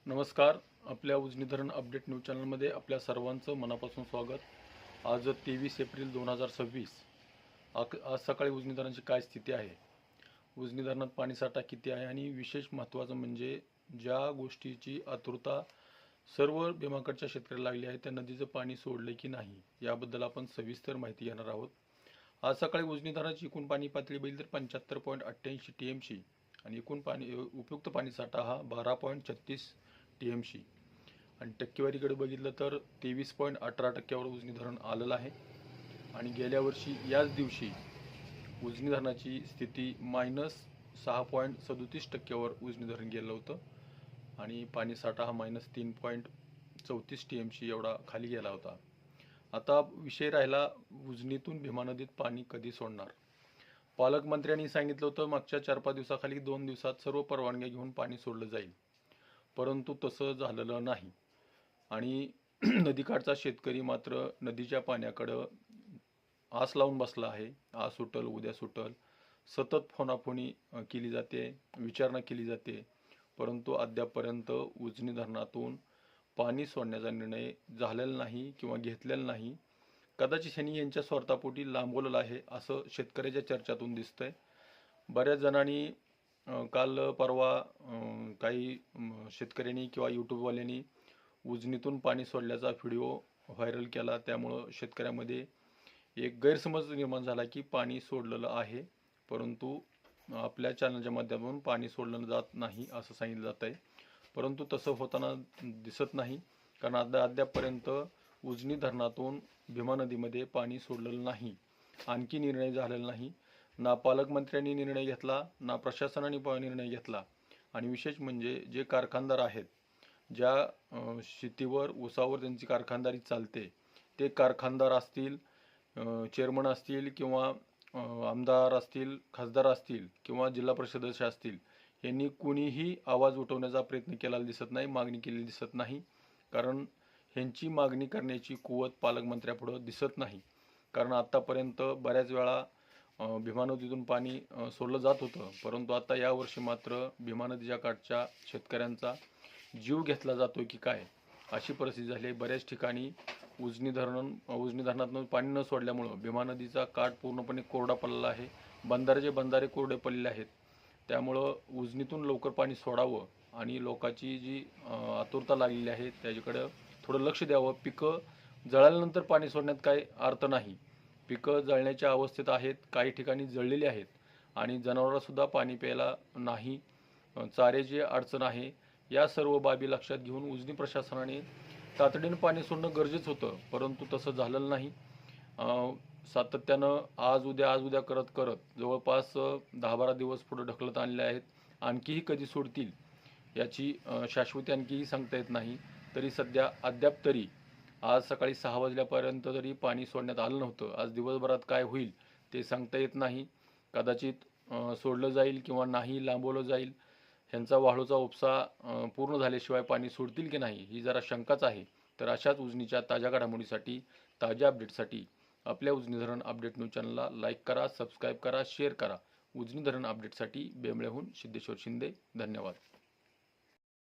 नमस्कार. आपल्या उजनी धरण अपडेट न्यूज चॅनलमध्ये आपल्या सर्वांचं मनापासून स्वागत. आज 23 एप्रिल 2026. आज सकाळी उजनी धरणाची काय स्थिती आहे, उजनी धरणात पाणीसाठा किती आहे आणि विशेष महत्त्वाचं म्हणजे ज्या गोष्टीची आतुरता सर्व भीमाकडच्या शेतकऱ्याला लागली आहे त्या नदीचं पाणी सोडले की नाही याबद्दल आपण सविस्तर माहिती घेणार आहोत. आज सकाळी उजनी धरणाची एकूण पाणी पातळी बघितली तर 75.88 TMC आणि एकूण पाणी उपयुक्त पाणीसाठा हा 12.36 TMC आणि टक्केवारीकडे बघितलं तर 23.18% उजनी धरण आलेलं आहे. आणि गेल्या वर्षी याच दिवशी उजनी धरणाची स्थिती -6.37% उजनी धरण गेलं होतं आणि पाणीसाठा हा -3.34 TMC एवढा खाली गेला होता. आता विषय राहिला उजनीतून भीमा नदीत पाणी कधी सोडणार. पालकमंत्र्यांनी सांगितलं होतं मागच्या 4-5 दिवसाखाली 2 दिवसात सर्व परवानग्या घेऊन पाणी सोडलं जाईल, परंतु तसं झालेलं नाही. आणि नदीकाठचा शेतकरी मात्र नदीच्या पाण्याकडं आस लावून बसला आहे. आज सुटल उद्या सुटल, सतत फोनाफोनी केली जाते, विचारणा केली जाते, परंतु अद्यापपर्यंत उजनी धरणातून पाणी सोडण्याचा निर्णय झालेला नाही किंवा घेतलेला नाही. कदाचित ह्यांनी यांच्या स्वार्थापोटी लांबवलेलं आहे असं शेतकऱ्याच्या चर्चातून दिसतंय. बऱ्याच जणांनी काल परवा काही शेतकऱ्यांनी किंवा यूट्यूबवाल्यांनी उजनीतून पाणी सोडल्याचा व्हिडिओ व्हायरल केला. त्यामुळं शेतकऱ्यामध्ये एक गैरसमज निर्माण झाला की पाणी सोडलेलं आहे, परंतु आपल्या चॅनलच्या माध्यमातून पाणी सोडलं जात नाही असं सांगितलं जात आहे. परंतु तसं होताना दिसत नाही, कारण अद्यापपर्यंत उजनी धरणातून भीमा नदीमध्ये पाणी सोडलेलं नाही. आणखी निर्णय झालेला नाही. ना पालकमंत्र्यांनी निर्णय घेतला, ना प्रशासनाने निर्णय घेतला. आणि विशेष म्हणजे जे कारखानदार आहेत, ज्या शेतीवर ऊसावर त्यांची कारखानदारी चालते, ते कारखानदार असतील, चेअरमन असतील किंवा आमदार असतील, खासदार असतील किंवा जिल्हा परिषद सदस्य असतील, यांनी कुणीही आवाज उठवण्याचा प्रयत्न केलेला दिसत नाही, मागणी केलेली दिसत नाही. कारण ह्यांची मागणी करण्याची कुवत पालकमंत्र्यापुढं दिसत नाही. कारण आत्तापर्यंत बऱ्याच वेळा भीमा नदीतून पाणी सोडलं जात होतं, परंतु आता यावर्षी मात्र भीमा नदीच्या काठच्या शेतकऱ्यांचा जीव घेतला जातोय की काय अशी परिस्थिती झाली. बऱ्याच ठिकाणी उजनी धरणातून पाणी न सोडल्यामुळं भीमा नदीचा काठ पूर्णपणे कोरडा पडलेला आहे. बंधारे कोरडे पडलेले आहेत. त्यामुळं उजनीतून लवकर पाणी सोडावं आणि लोकांची जी आतुरता लागलेली आहे त्याच्याकडं थोडं लक्ष द्यावं. पिकं जळाल्यानंतर पाणी सोडण्यात काही अर्थ नाही. पिकं जळण्याच्या अवस्थेत आहेत, काही ठिकाणी जळलेली आहेत आणि जनावरांसुद्धा पाणी प्यायला नाही, चाऱ्याची अडचण आहे. या सर्व बाबी लक्षात घेऊन उजनी प्रशासनाने तातडीनं पाणी सोडणं गरजेचं होतं, परंतु तसं झालेलं नाही. सातत्यानं आज उद्या करत जवळपास 10-12 दिवस पुढे ढकलत आणले आहेत. आणखीही कधी सोडतील याची शाश्वती आणखीही सांगता येत नाही. तरी सध्या अद्याप तरी आज सकाळी 6 वाजल्यापर्यंत तरी पाणी सोडण्यात आलं नव्हतं. आज दिवसभरात काय होईल ते सांगता येत नाही. कदाचित सोडलं जाईल किंवा नाही, लांबवलं जाईल. ह्यांचा वाळूचा उपसा पूर्ण झाल्याशिवाय पाणी सोडतील की नाही ही जरा शंकाच आहे. तर अशाच उजनीच्या ताज्या घडामोडीसाठी, ताज्या अपडेटसाठी आपल्या उजनी धरण अपडेट न्यूज चॅनलला लाईक करा, सबस्क्राईब करा, शेअर करा. उजनी धरण अपडेटसाठी बेंबळेहून सिद्धेश्वर शिंदे. धन्यवाद.